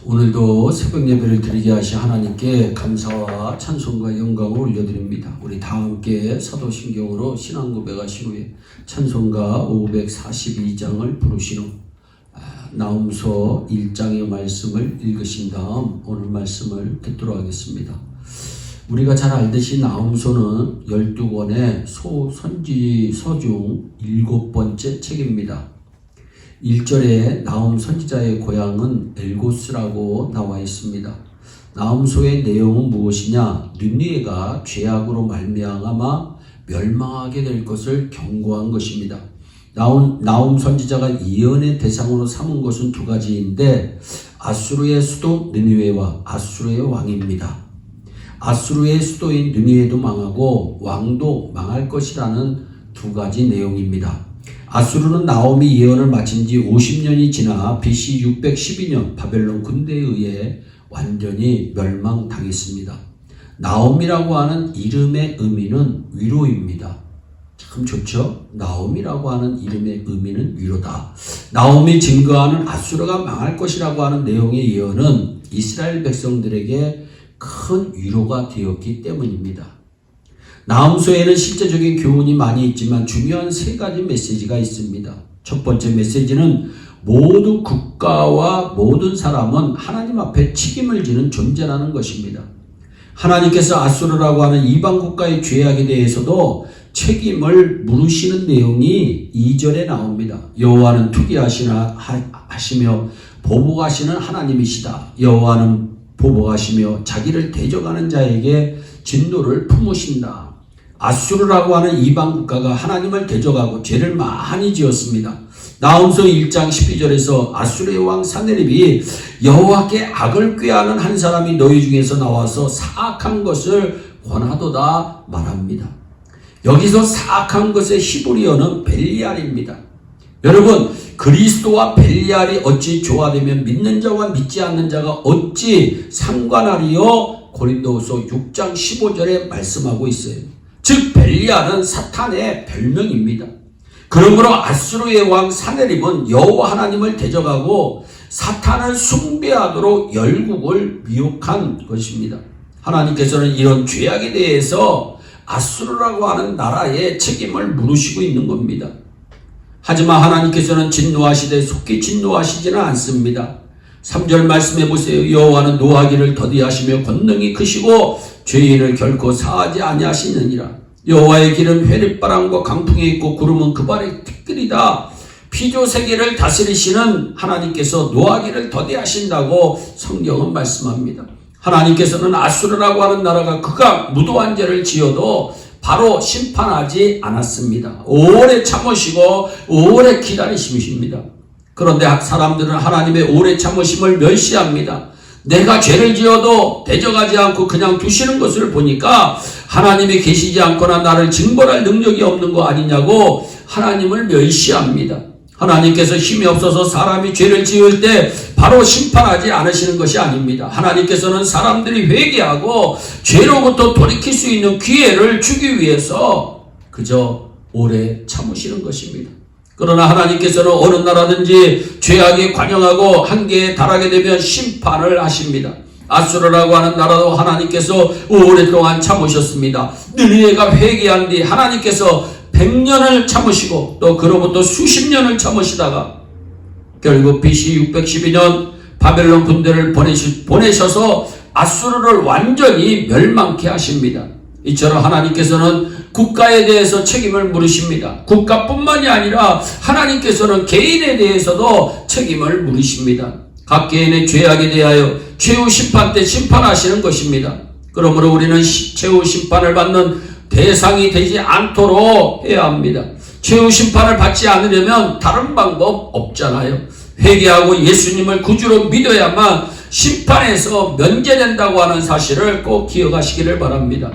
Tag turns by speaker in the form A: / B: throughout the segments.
A: 오늘도 새벽 예배를 드리게 하신 하나님께 감사와 찬송과 영광을 올려드립니다. 우리 다 함께 사도신경으로 신앙 고백하신 후에 찬송가 542장을 부르신 후 나훔서 1장의 말씀을 읽으신 다음 오늘 말씀을 듣도록 하겠습니다. 우리가 잘 알듯이 나훔서는 12권의 소선지서 중 7번째 책입니다. 1절에 나훔 선지자의 고향은 엘고스라고 나와 있습니다. 나훔서의 내용은 무엇이냐? 느느웨가 죄악으로 말미암아 멸망하게 될 것을 경고한 것입니다. 나훔 선지자가 예언의 대상으로 삼은 것은 두 가지인데 아수르의 수도 느느웨와 아수르의 왕입니다. 아수르의 수도인 느느웨도 망하고 왕도 망할 것이라는 두 가지 내용입니다. 아수르는 나홈이 예언을 마친 지 50년이 지나 BC 612년 바벨론 군대에 의해 완전히 멸망당했습니다. 나홈이라고 하는 이름의 의미는 위로입니다. 참 좋죠? 나홈이라고 하는 이름의 의미는 위로다. 나홈이 증거하는 아수르가 망할 것이라고 하는 내용의 예언은 이스라엘 백성들에게 큰 위로가 되었기 때문입니다. 나훔서에는 실제적인 교훈이 많이 있지만 중요한 세 가지 메시지가 있습니다. 첫 번째 메시지는 모든 국가와 모든 사람은 하나님 앞에 책임을 지는 존재라는 것입니다. 하나님께서 아수르라고 하는 이방 국가의 죄악에 대해서도 책임을 물으시는 내용이 2절에 나옵니다. 여호와는 투기하시며 보복하시는 하나님이시다. 여호와는 보복하시며 자기를 대적하는 자에게 진노를 품으신다. 아수르라고 하는 이방 국가가 하나님을 대적하고 죄를 많이 지었습니다. 나훔서 1장 12절에서 아수르의 왕 사네립이 여호와께 악을 꾀하는 한 사람이 너희 중에서 나와서 사악한 것을 권하도다 말합니다. 여기서 사악한 것의 히브리어는 벨리알입니다. 여러분, 그리스도와 벨리알이 어찌 조화되면 믿는 자와 믿지 않는 자가 어찌 상관하리요? 고린도후서 6장 15절에 말씀하고 있어요. 즉 벨리알은 사탄의 별명입니다. 그러므로 아수르의 왕 사네립은 여호와 하나님을 대적하고 사탄을 숭배하도록 열국을 미혹한 것입니다. 하나님께서는 이런 죄악에 대해서 아수르라고 하는 나라의 책임을 물으시고 있는 겁니다. 하지만 하나님께서는 진노하시되 속히 진노하시지는 않습니다. 3절 말씀해 보세요. 여호와는 노하기를 더디하시며 권능이 크시고 죄인을 결코 사하지 아니하시느니라. 여호와의 길은 회립바람과 강풍에 있고 구름은 그 발의 티끌이다. 피조세계를 다스리시는 하나님께서 노하기를 더디하신다고 성경은 말씀합니다. 하나님께서는 아수르라고 하는 나라가 그가 무도한 죄를 지어도 바로 심판하지 않았습니다. 오래 참으시고 오래 기다리십니다. 그런데 사람들은 하나님의 오래 참으심을 멸시합니다. 내가 죄를 지어도 대적하지 않고 그냥 두시는 것을 보니까 하나님이 계시지 않거나 나를 징벌할 능력이 없는 거 아니냐고 하나님을 멸시합니다. 하나님께서 힘이 없어서 사람이 죄를 지을 때 바로 심판하지 않으시는 것이 아닙니다. 하나님께서는 사람들이 회개하고 죄로부터 돌이킬 수 있는 기회를 주기 위해서 그저 오래 참으시는 것입니다. 그러나 하나님께서는 어느 나라든지 죄악에 관영하고 한계에 달하게 되면 심판을 하십니다. 아수르라고 하는 나라도 하나님께서 오랫동안 참으셨습니다. 느느웨가 회개한 뒤 하나님께서 100년을 참으시고 또 그로부터 수십 년을 참으시다가 결국 BC 612년 바벨론 군대를 보내셔서 아수르를 완전히 멸망케 하십니다. 이처럼 하나님께서는 국가에 대해서 책임을 물으십니다. 국가뿐만이 아니라 하나님께서는 개인에 대해서도 책임을 물으십니다. 각 개인의 죄악에 대하여 최후 심판 때 심판하시는 것입니다. 그러므로 우리는 최후 심판을 받는 대상이 되지 않도록 해야 합니다. 최후 심판을 받지 않으려면 다른 방법 없잖아요. 회개하고 예수님을 구주로 믿어야만 심판에서 면제된다고 하는 사실을 꼭 기억하시기를 바랍니다.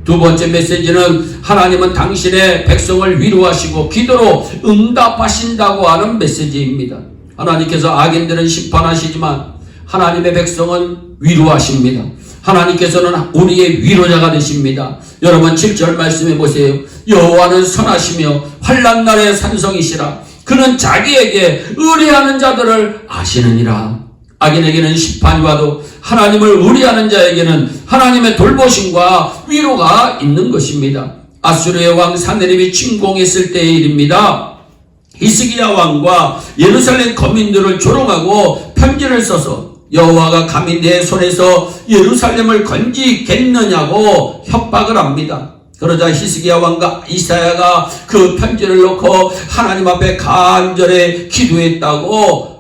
A: 두 번째 메시지는 하나님은 당신의 백성을 위로하시고 기도로 응답하신다고 하는 메시지입니다. 하나님께서 악인들은 심판하시지만 하나님의 백성은 위로하십니다. 하나님께서는 우리의 위로자가 되십니다. 여러분 7절 말씀해 보세요. 여호와는 선하시며 환난 날의 산성이시라. 그는 자기에게 의뢰하는 자들을 아시느니라. 악인에게는 심판이 와도 하나님을 의뢰하는 자에게는 하나님의 돌보심과 위로가 있는 것입니다. 아수르의 왕 사네립이 침공했을 때의 일입니다. 히스기야 왕과 예루살렘 거민들을 조롱하고 편지를 써서 여호와가 감히 내 손에서 예루살렘을 건지겠느냐고 협박을 합니다. 그러자 히스기야 왕과 이사야가 그 편지를 놓고 하나님 앞에 간절히 기도했다고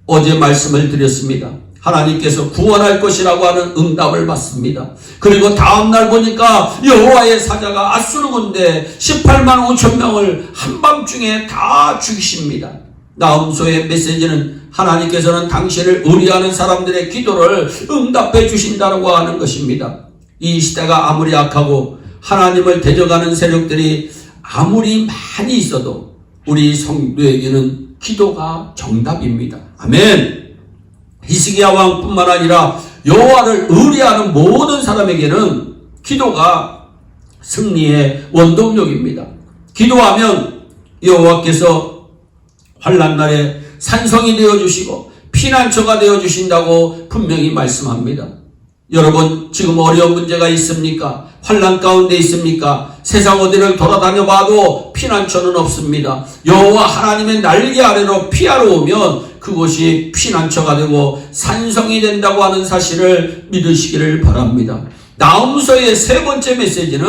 A: 어제 말씀을 드렸습니다. 하나님께서 구원할 것이라고 하는 응답을 받습니다. 그리고 다음날 보니까 여호와의 사자가 아수르 군대 18만 5천 명을 한밤중에 다 죽이십니다. 나훔소의 메시지는 하나님께서는 당신을 의뢰하는 사람들의 기도를 응답해 주신다고 하는 것입니다. 이 시대가 아무리 악하고 하나님을 대적하는 세력들이 아무리 많이 있어도 우리 성도에게는 기도가 정답입니다. 아멘. 히스기야 왕뿐만 아니라 여호와를 의뢰하는 모든 사람에게는 기도가 승리의 원동력입니다. 기도하면 여호와께서 환난날에 산성이 되어주시고 피난처가 되어주신다고 분명히 말씀합니다. 여러분 지금 어려운 문제가 있습니까? 환난 가운데 있습니까? 세상 어디를 돌아다녀 봐도 피난처는 없습니다. 여호와 하나님의 날개 아래로 피하러 오면 그곳이 피난처가 되고 산성이 된다고 하는 사실을 믿으시기를 바랍니다. 나훔소의 세 번째 메시지는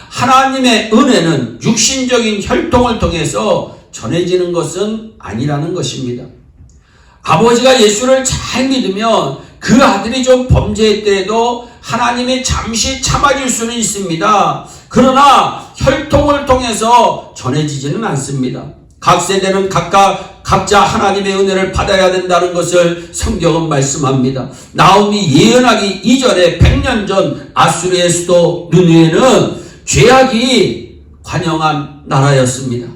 A: 하나님의 은혜는 육신적인 혈통을 통해서 전해지는 것은 아니라는 것입니다. 아버지가 예수를 잘 믿으면 그 아들이 좀 범죄했더라도 하나님이 잠시 참아줄 수는 있습니다. 그러나 혈통을 통해서 전해지지는 않습니다. 각 세대는 각자 하나님의 은혜를 받아야 된다는 것을 성경은 말씀합니다. 나훔이 예언하기 이전에 100년 전 아수르의 수도 느느웨는 죄악이 관영한 나라였습니다.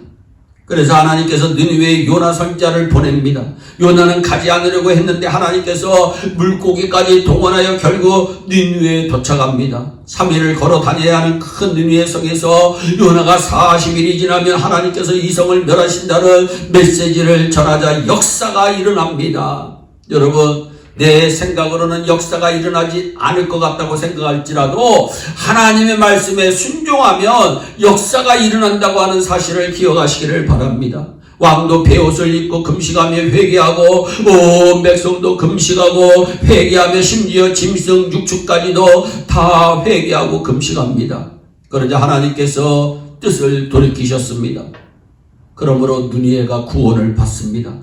A: 그래서 하나님께서 느느웨에 요나 선지자를 보냅니다. 요나는 가지 않으려고 했는데 하나님께서 물고기까지 동원하여 결국 느느웨에 도착합니다. 3일을 걸어 다녀야 하는 큰 느느웨 성에서 요나가 40일이 지나면 하나님께서 이 성을 멸하신다는 메시지를 전하자 역사가 일어납니다. 여러분 내 생각으로는 역사가 일어나지 않을 것 같다고 생각할지라도 하나님의 말씀에 순종하면 역사가 일어난다고 하는 사실을 기억하시기를 바랍니다. 왕도 베옷을 입고 금식하며 회개하고 온 백성도 금식하고 회개하며 심지어 짐승 육축까지도 다 회개하고 금식합니다. 그러자 하나님께서 뜻을 돌이키셨습니다. 그러므로 느느웨가 구원을 받습니다.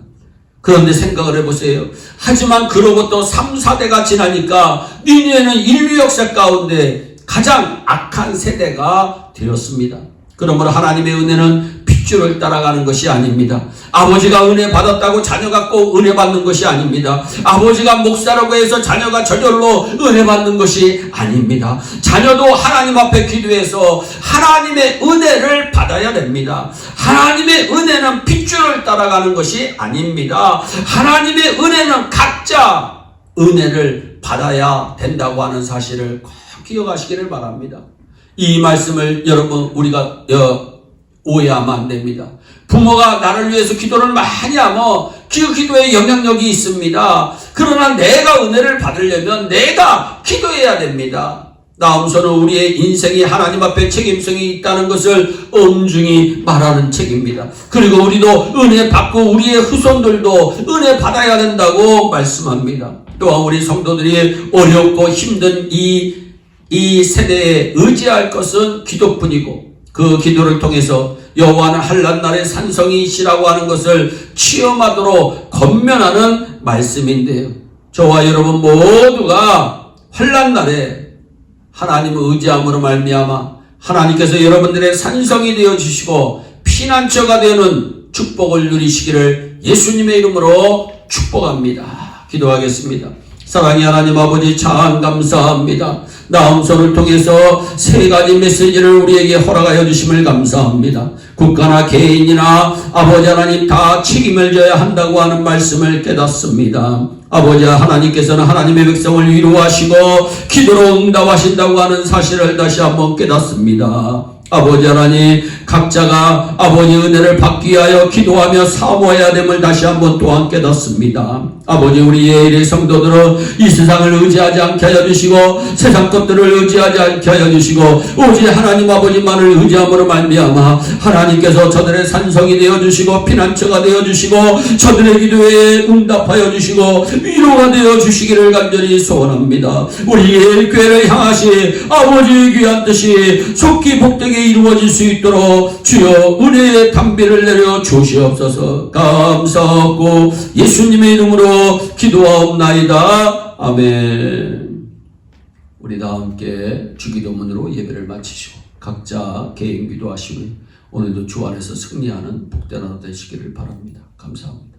A: 그런데 생각을 해보세요. 하지만 그로부터 3, 4대가 지나니까 느느웨는 인류 역사 가운데 가장 악한 세대가 되었습니다. 그러므로 하나님의 은혜는 핏줄을 따라가는 것이 아닙니다. 아버지가 은혜 받았다고 자녀가 꼭 은혜 받는 것이 아닙니다. 아버지가 목사라고 해서 자녀가 저절로 은혜 받는 것이 아닙니다. 자녀도 하나님 앞에 기도해서 하나님의 은혜를 받아야 됩니다. 하나님의 은혜는 핏줄을 따라가는 것이 아닙니다. 하나님의 은혜는 각자 은혜를 받아야 된다고 하는 사실을 꼭 기억하시기를 바랍니다. 이 말씀을 여러분 우리가 오해하면 안 됩니다. 부모가 나를 위해서 기도를 많이 하면 그 기도에 영향력이 있습니다. 그러나 내가 은혜를 받으려면 내가 기도해야 됩니다. 나훔소는 우리의 인생이 하나님 앞에 책임성이 있다는 것을 엄중히 말하는 책입니다. 그리고 우리도 은혜 받고 우리의 후손들도 은혜 받아야 된다고 말씀합니다. 또한 우리 성도들이 어렵고 힘든 이 세대에 의지할 것은 기도뿐이고 그 기도를 통해서 여호와는 환난날에 산성이시라고 하는 것을 체험하도록 권면하는 말씀인데요. 저와 여러분 모두가 환난날에 하나님을 의지함으로 말미암아 하나님께서 여러분들의 산성이 되어주시고 피난처가 되는 축복을 누리시기를 예수님의 이름으로 축복합니다. 기도하겠습니다. 사랑의 하나님 아버지 참 감사합니다. 나훔소를 통해서 세 가지 메시지를 우리에게 허락하여 주심을 감사합니다. 국가나 개인이나 아버지 하나님 다 책임을 져야 한다고 하는 말씀을 깨닫습니다. 아버지 하나님께서는 하나님의 백성을 위로하시고 기도로 응답하신다고 하는 사실을 다시 한번 깨닫습니다. 아버지 하나님, 각자가 아버지 은혜를 받기 위하여 기도하며 사모해야 됨을 다시 한번 또한 깨닫습니다. 아버지, 우리 예일의 성도들은 이 세상을 의지하지 않게 하여 주시고 세상 것들을 의지하지 않게 하여 주시고 오직 하나님 아버지만을 의지함으로 말미암아 하나님께서 저들의 산성이 되어 주시고 피난처가 되어 주시고 저들의 기도에 응답하여 주시고 위로가 되어 주시기를 간절히 소원합니다. 우리 예일 교회를 향하시 아버지 귀한 뜻이 속기 복되게 이루어질 수 있도록 주여 은혜의 담비를 내려 주시옵소서. 감사하고 예수님의 이름으로 기도하옵나이다. 아멘. 우리 다 함께 주기도문으로 예배를 마치시고 각자 개인 기도하시고 오늘도 주 안에서 승리하는 복된 하루 되시기를 바랍니다. 감사합니다.